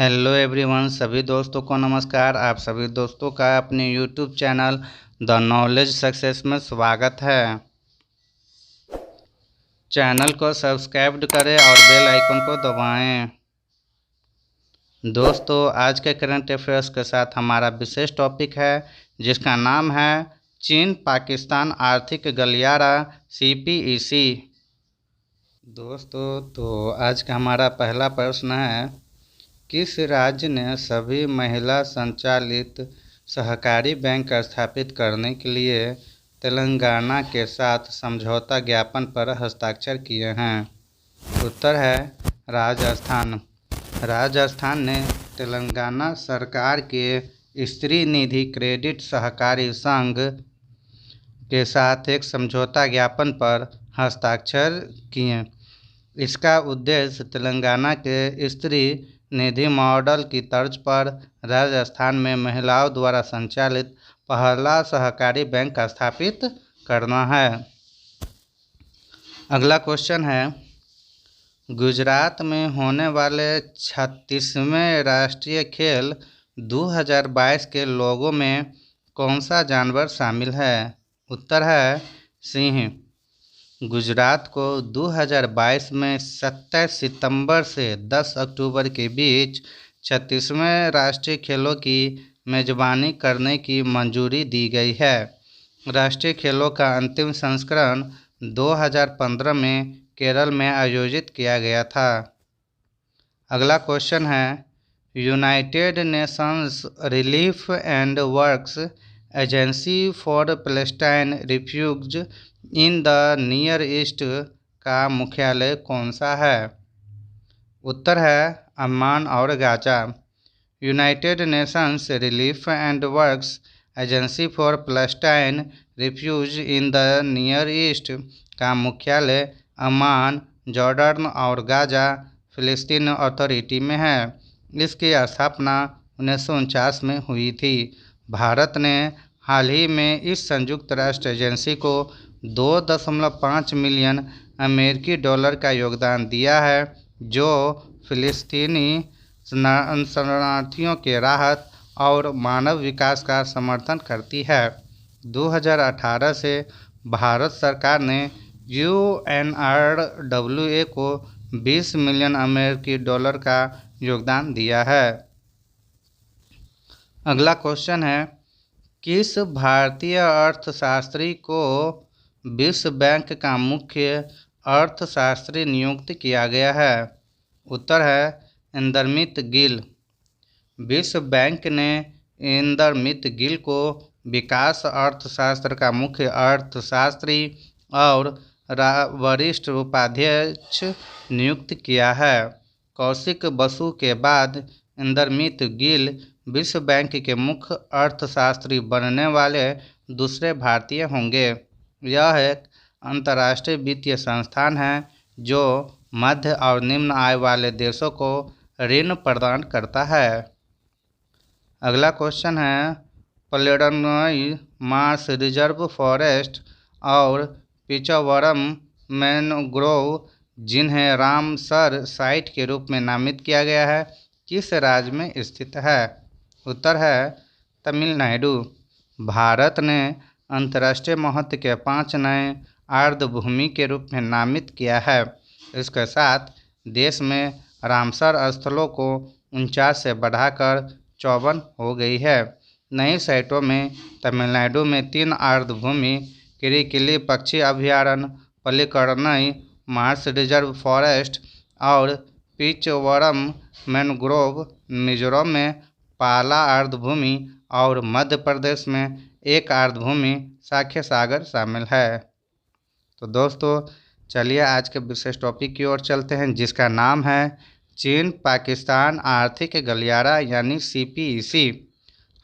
Hello everyone, सभी दोस्तों को नमस्कार। आप सभी दोस्तों का अपने YouTube channel the knowledge success में स्वागत है। चैनल को सब्सक्राइब करें और बेल आइकन को दबाएं। दोस्तों, आज के करंट अफेयर्स के साथ हमारा विशेष टॉपिक है जिसका नाम है चीन पाकिस्तान आर्थिक गलियारा CPEC। दोस्तों, तो आज का हमारा पहला प्रश्न है, किस राज्य ने सभी महिला संचालित सहकारी बैंक स्थापित करने के लिए तेलंगाना के साथ समझौता ज्ञापन पर हस्ताक्षर किए हैं? उत्तर है राजस्थान। राजस्थान ने तेलंगाना सरकार के स्त्री निधि क्रेडिट सहकारी संघ के साथ एक समझौता ज्ञापन पर हस्ताक्षर किए। इसका उद्देश्य तेलंगाना के स्त्री निधि मॉडल की तर्ज पर राजस्थान में महिलाओं द्वारा संचालित पहला सहकारी बैंक स्थापित करना है। अगला क्वेश्चन है, गुजरात में होने वाले 36वें राष्ट्रीय खेल 2022 के लोगों में कौन सा जानवर शामिल है? उत्तर है सिंह। गुजरात को 2022 में 27 सितंबर से 10 अक्टूबर के बीच 36वें राष्ट्रीय खेलों की मेजबानी करने की मंजूरी दी गई है। राष्ट्रीय खेलों का अंतिम संस्करण 2015 में केरल में आयोजित किया गया था। अगला क्वेश्चन है, United Nations relief and works agency for Palestine refuge in the near east का मुख्यालय कौन सा है? उत्तर है अम्मान और Gaza. United Nations relief and works agency for Palestine refuge in the near east का मुख्यालय अम्मान, जॉर्डन और गाजा फिलिस्तीन अथॉरिटी में है। इसकी स्थापना 1949 में हुई थी। भारत ने हाल ही में इस संयुक्त राष्ट्र एजेंसी को 2.5 मिलियन अमेरिकी डॉलर का योगदान दिया है, जो फिलिस्तीनी शरणार्थियों के राहत और मानव विकास का समर्थन करती है। 2018 से भारत सरकार ने UNRWA को 20 मिलियन अमेरिकी डॉलर का योगदान दिया है। अगला क्वेश्चन है, किस भारतीय अर्थशास्त्री को विश्व बैंक का मुख्य अर्थशास्त्री नियुक्त किया गया है? उत्तर है इंदरमित गिल। विश्व बैंक ने इंदरमित गिल को विकास अर्थशास्त्र का मुख्य अर्थशास्त्री और वरिष्ठ उपाध्यक्ष नियुक्त किया है। कौशिक बसु के बाद इंदरमित गिल विश्व बैंक के मुख्य अर्थशास्त्री बनने वाले दूसरे भारतीय होंगे। यह एक अंतर्राष्ट्रीय वित्तीय संस्थान है जो मध्य और निम्न आय वाले देशों को ऋण प्रदान करता है। अगला क्वेश्चन है, पलेडनई मार्स रिजर्व फॉरेस्ट और पिचावरम मैनग्रोव, जिन्हें रामसर साइट के रूप में नामित किया गया है, किस राज्य में स्थित है? उत्तर है तमिलनाडु। भारत ने अंतर्राष्ट्रीय महत्व के 5 नए आर्द्रभूमि के रूप में नामित किया है। इसके साथ देश में रामसर स्थलों को 49 से बढ़ाकर 54 हो गई है। नई साइटों में तमिलनाडु में 3 आर्द्रभूमि, किरिकिली पक्षी अभयारण्य, पल्लिकड़नई मार्स रिजर्व फॉरेस्ट और पिचवरम मैनग्रोव, मिजोरम में पाला आर्द्रभूमि और मध्य प्रदेश में 1 आर्द्रभूमि साक्ष्य सागर शामिल है। तो दोस्तों, चलिए आज के विशेष टॉपिक की ओर चलते हैं जिसका नाम है चीन पाकिस्तान आर्थिक गलियारा यानी CPEC।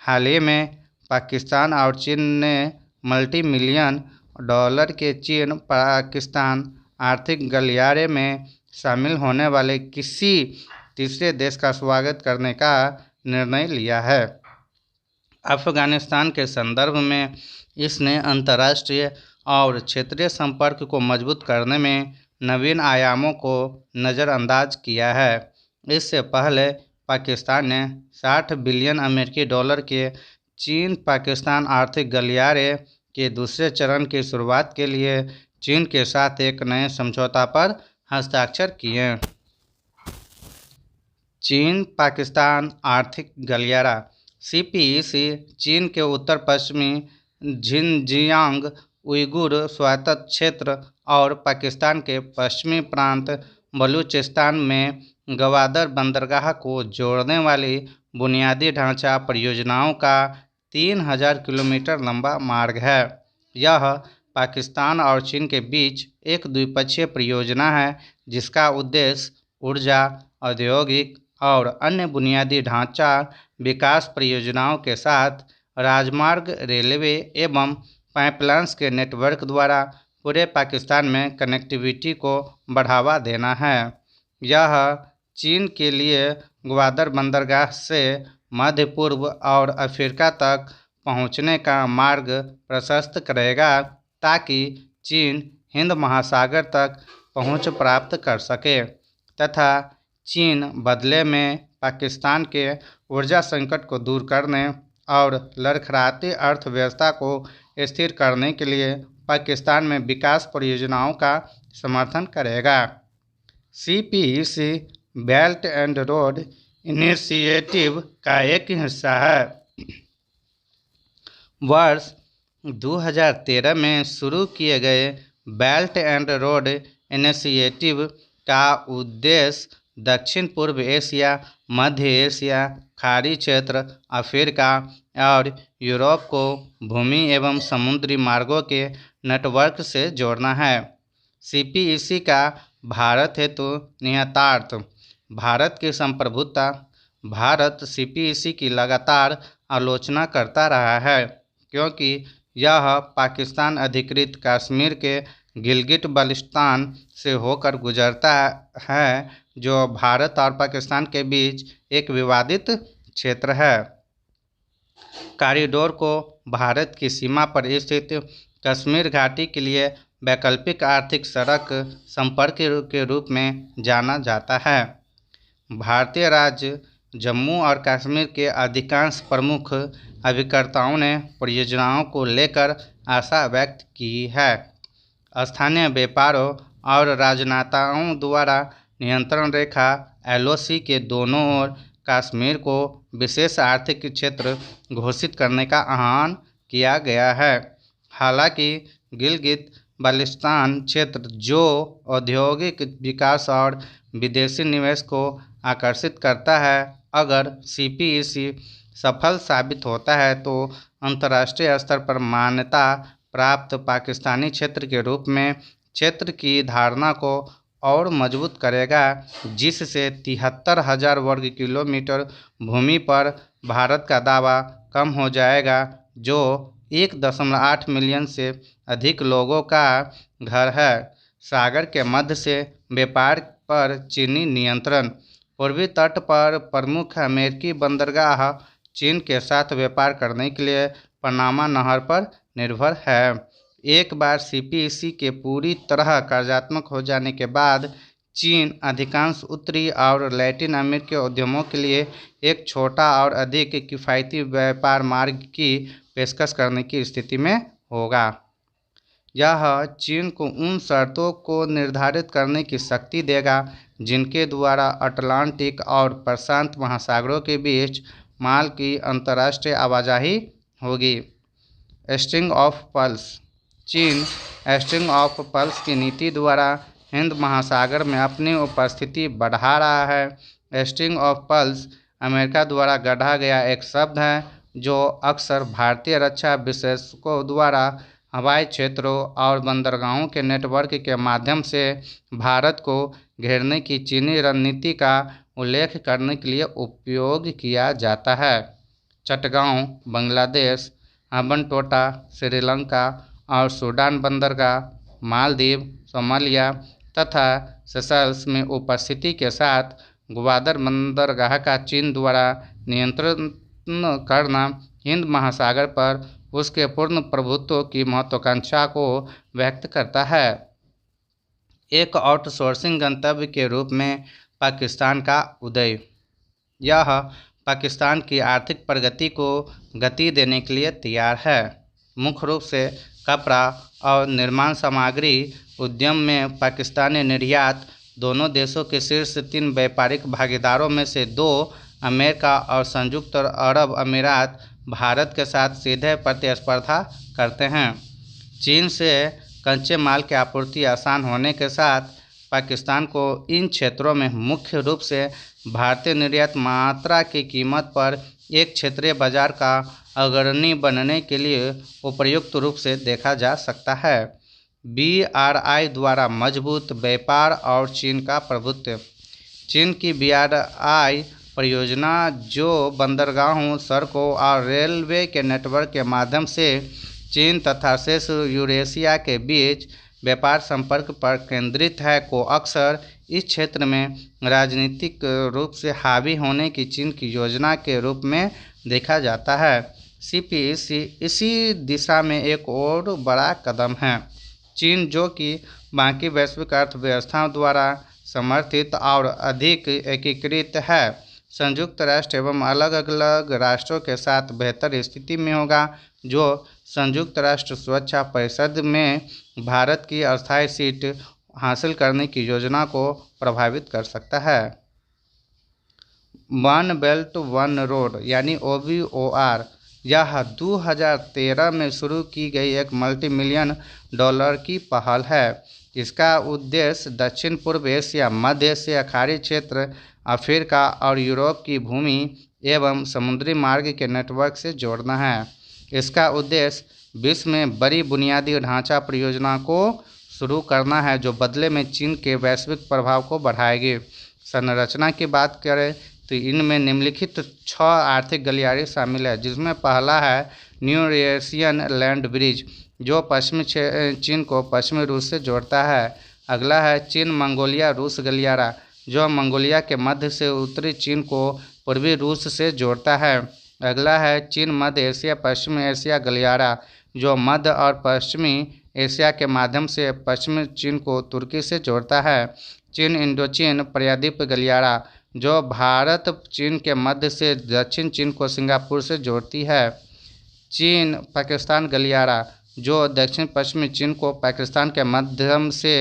हाल ही में पाकिस्तान और चीन ने मल्टी मिलियन डॉलर के चीन पाकिस्तान आर्थिक गलियारे में शामिल होने वाले किसी तीसरे देश का स्वागत करने का निर्णय लिया है। अफगानिस्तान के संदर्भ में इसने अंतर्राष्ट्रीय और क्षेत्रीय संपर्क को मजबूत करने में नवीन आयामों को नज़रअंदाज किया है। इससे पहले पाकिस्तान ने 60 बिलियन अमेरिकी डॉलर के चीन पाकिस्तान आर्थिक गलियारे के दूसरे चरण की शुरुआत के लिए चीन के साथ एक नए समझौता पर हस्ताक्षर किए। चीन पाकिस्तान आर्थिक गलियारा CPEC चीन के उत्तर पश्चिमी झिंजियांग उइगुर स्वायत्त क्षेत्र और पाकिस्तान के पश्चिमी प्रांत बलूचिस्तान में गवादर बंदरगाह को जोड़ने वाली बुनियादी ढांचा परियोजनाओं का 3000 किलोमीटर लंबा मार्ग है। यह पाकिस्तान और चीन के बीच एक द्विपक्षीय परियोजना है जिसका उद्देश्य ऊर्जा, औद्योगिक और अन्य बुनियादी ढांचा विकास परियोजनाओं के साथ राजमार्ग, रेलवे एवं पाइपलाइन्स के नेटवर्क द्वारा पूरे पाकिस्तान में कनेक्टिविटी को बढ़ावा देना है। यह चीन के लिए ग्वादर बंदरगाह से मध्य पूर्व और अफ्रीका तक पहुंचने का मार्ग प्रशस्त करेगा ताकि चीन हिंद महासागर तक पहुंच प्राप्त कर सके तथा चीन बदले में पाकिस्तान के ऊर्जा संकट को दूर करने और लड़खड़ाती अर्थव्यवस्था को स्थिर करने के लिए पाकिस्तान में विकास परियोजनाओं का समर्थन करेगा। CPEC belt and road initiative का एक हिस्सा है। वर्ष 2013 में शुरू किए गए बेल्ट एंड रोड इनिशिएटिव का उद्देश्य दक्षिण पूर्व एशिया, मध्य एशिया, खाड़ी क्षेत्र, अफ्रीका और यूरोप को भूमि एवं समुद्री मार्गों के नेटवर्क से जोड़ना है। CPEC का भारत हेतु निहितार्थ भारत की संप्रभुता। भारत CPEC की लगातार आलोचना करता रहा है क्योंकि यह पाकिस्तान अधिकृत कश्मीर के गिलगिट बल्टिस्तान से होकर गुजरता है जो भारत और पाकिस्तान के बीच एक विवादित क्षेत्र है। कॉरिडोर को भारत की सीमा पर स्थित कश्मीर घाटी के लिए वैकल्पिक आर्थिक सड़क संपर्क के रूप में जाना जाता है। भारतीय राज्य जम्मू और कश्मीर के अधिकांश प्रमुख अभिकर्ताओं ने परियोजनाओं को लेकर आशा व्यक्त की है। स्थानीय व्यापारों और राजनेताओं द्वारा नियंत्रण रेखा LOC के दोनों ओर कश्मीर को विशेष आर्थिक क्षेत्र घोषित करने का आह्वान किया गया है। हालांकि गिलगित बाल्टिस्तान क्षेत्र जो औद्योगिक विकास और विदेशी निवेश को आकर्षित करता है, अगर CPEC सफल साबित होता है तो अंतर्राष्ट्रीय स्तर पर मान्यता प्राप्त पाकिस्तानी क्षेत्र के रूप में क्षेत्र की धारणा को और मजबूत करेगा, जिससे 73,000 वर्ग किलोमीटर भूमि पर भारत का दावा कम हो जाएगा, जो 1.8 मिलियन से अधिक लोगों का घर है। सागर के मध्य से व्यापार पर चीनी नियंत्रण। पूर्वी तट पर प्रमुख अमेरिकी बंदरगाह चीन के साथ व्यापार करने के लिए पनामा नहर पर निर्भर है। एक बार CPEC के पूरी तरह कार्यात्मक हो जाने के बाद चीन अधिकांश उत्तरी और लैटिन अमेरिकी उद्यमों के लिए एक छोटा और अधिक किफ़ायती व्यापार मार्ग की पेशकश करने की स्थिति में होगा। यह चीन को उन शर्तों को निर्धारित करने की शक्ति देगा जिनके द्वारा अटलांटिक और प्रशांत महासागरों के बीच माल की अंतर्राष्ट्रीय आवाजाही होगी। String of pearls. चीन स्ट्रिंग ऑफ पर्ल्स की नीति द्वारा हिंद महासागर में अपनी उपस्थिति बढ़ा रहा है। स्ट्रिंग ऑफ पर्ल्स अमेरिका द्वारा गढ़ा गया एक शब्द है जो अक्सर भारतीय रक्षा विशेषज्ञों द्वारा हवाई क्षेत्रों और बंदरगाहों के नेटवर्क के माध्यम से भारत को घेरने की चीनी रणनीति का उल्लेख करने के लिए उपयोग किया जाता है। चटगांव, बांग्लादेश, हम्बनटोटा, श्रीलंका और सूडान बंदरगाह, मालदीव, सोमालिया तथा सेशल्स में उपस्थिति के साथ ग्वादर बंदरगाह का चीन द्वारा नियंत्रण करना हिंद महासागर पर उसके पूर्ण प्रभुत्व की महत्वाकांक्षा को व्यक्त करता है। एक आउटसोर्सिंग गंतव्य के रूप में पाकिस्तान का उदय। यह पाकिस्तान की आर्थिक प्रगति को गति देने के लिए तैयार है। मुख्य रूप से कपड़ा और निर्माण सामग्री उद्यम में पाकिस्तानी निर्यात दोनों देशों के शीर्ष 3 व्यापारिक भागीदारों में से 2 अमेरिका और संयुक्त अरब अमीरात भारत के साथ सीधे प्रतिस्पर्धा करते हैं। चीन से कच्चे माल की आपूर्ति आसान होने के साथ पाकिस्तान को इन क्षेत्रों में मुख्य रूप से भारतीय निर्यात मात्रा की कीमत पर एक क्षेत्रीय बाजार का अग्रणी बनने के लिए उपयुक्त रूप से देखा जा सकता है। BRI द्वारा मजबूत व्यापार और चीन का प्रभुत्व। चीन की BRI परियोजना जो बंदरगाहों, सड़कों और रेलवे के नेटवर्क के माध्यम से चीन तथा शेष यूरेशिया के बीच व्यापार संपर्क पर केंद्रित है, को अक्सर इस क्षेत्र में राजनीतिक रूप से हावी होने की चीन की योजना के रूप में देखा जाता है। CPEC इसी दिशा में एक और बड़ा कदम है। चीन, जो कि बाकी वैश्विक अर्थव्यवस्थाओं द्वारा समर्थित और अधिक एकीकृत है, संयुक्त राष्ट्र एवं अलग अलग राष्ट्रों के साथ बेहतर स्थिति में होगा, जो संयुक्त राष्ट्र सुरक्षा परिषद में भारत की अस्थायी सीट हासिल करने की योजना को प्रभावित कर सकता है। वन बेल्ट वन रोड यानी OBOR यह 2013 में शुरू की गई एक $multi-million की पहल है। इसका उद्देश्य दक्षिण पूर्व एशिया, मध्य एशिया, खाड़ी क्षेत्र, अफ्रीका और यूरोप की भूमि एवं समुद्री मार्ग के नेटवर्क से जोड़ना है। इसका उद्देश्य विश्व में बड़ी बुनियादी ढांचा परियोजना को शुरू करना है, जो बदले में चीन के वैश्विक प्रभाव को बढ़ाएगी। संरचना की बात करें तो इनमें निम्नलिखित 6 आर्थिक गलियारे शामिल है, जिसमें पहला है न्यू एशियन लैंड ब्रिज, जो पश्चिमी चीन को पश्चिमी रूस से जोड़ता है। अगला है चीन मंगोलिया रूस गलियारा, जो मंगोलिया के मध्य से उत्तरी चीन को पूर्वी रूस से जोड़ता है। अगला है चीन मध्य एशिया पश्चिमी एशिया गलियारा, जो मध्य और पश्चिमी एशिया के माध्यम से पश्चिमी चीन को तुर्की से जोड़ता है। चीन इंडोचीन प्रायद्वीप गलियारा, जो भारत चीन के मध्य से दक्षिण चीन को सिंगापुर से जोड़ती है। चीन पाकिस्तान गलियारा, जो दक्षिण पश्चिमी चीन को पाकिस्तान के माध्यम से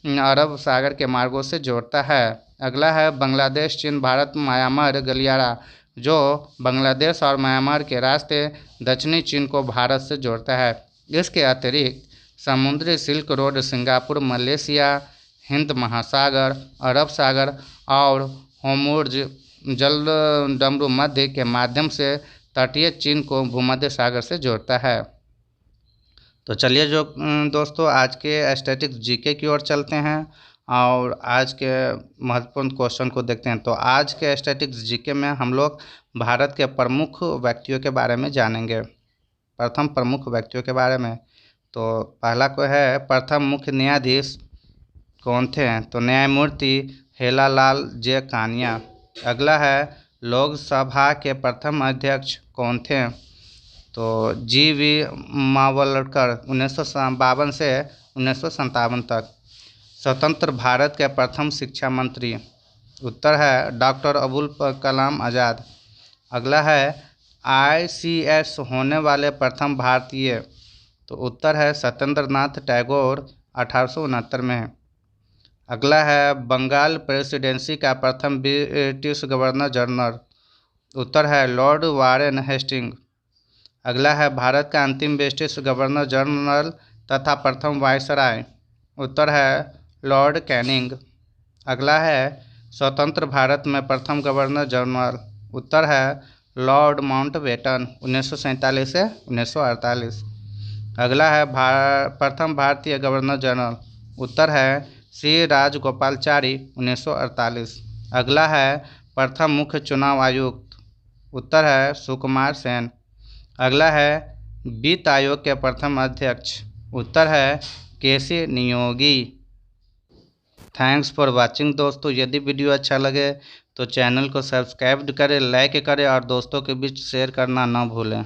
अरब सागर के मार्गों से जोड़ता है। अगला है बांग्लादेश चीन भारत म्यांमार गलियारा, जो बांग्लादेश और म्यांमार के रास्ते दक्षिणी चीन को भारत से जोड़ता है। इसके अतिरिक्त समुद्री silk road Singapore, Malaysia, Hind महासागर, अरब सागर और होर्मुज जलडमरू मध्य के माध्यम से तटीय चीन को भूमध्य सागर से जोड़ता है। तो चलिए दोस्तों आज के स्टैटिक्स GK की ओर चलते हैं और आज के महत्वपूर्ण क्वेश्चन को देखते हैं। तो आज के स्टैटिक्स GK में हम लोग भारत के प्रमुख व्यक्तियों के बारे में जानेंगे। प्रथम प्रमुख व्यक्तियों के बारे में तो पहला को है प्रथम मुख्य न्यायाधीश कौन थे, तो न्यायमूर्ति हेलालाल जे कानिया। अगला है लोकसभा के प्रथम अध्यक्ष कौन थे, तो GV मावलकर 1952 से 1957 तक। स्वतंत्र भारत के प्रथम शिक्षा मंत्री, उत्तर है डॉक्टर अबुल कलाम आज़ाद। अगला है ICS होने वाले प्रथम भारतीय, तो उत्तर है सत्येंद्र नाथ टैगोर 1869 में। अगला है बंगाल प्रेसिडेंसी का प्रथम ब्रिटिश गवर्नर जनरल, उत्तर है लॉर्ड वारेन हेस्टिंग। अगला है भारत का अंतिम ब्रिटिश गवर्नर जनरल तथा प्रथम वायसराय, उत्तर है लॉर्ड कैनिंग। अगला है स्वतंत्र भारत में प्रथम गवर्नर जनरल, उत्तर है लॉर्ड माउंटबेटन 1947 से 1948। अगला है प्रथम भारतीय गवर्नर जनरल, उत्तर है श्री राजगोपालाचारी 1948। अगला है प्रथम मुख्य चुनाव आयुक्त, उत्तर है सुकुमार सेन। अगला है वित्त आयोग के प्रथम अध्यक्ष, उत्तर है KC नियोगी। थैंक्स फॉर वाचिंग दोस्तों। यदि वीडियो अच्छा लगे तो चैनल को सब्सक्राइब करें, लाइक करें और दोस्तों के बीच शेयर करना ना भूलें।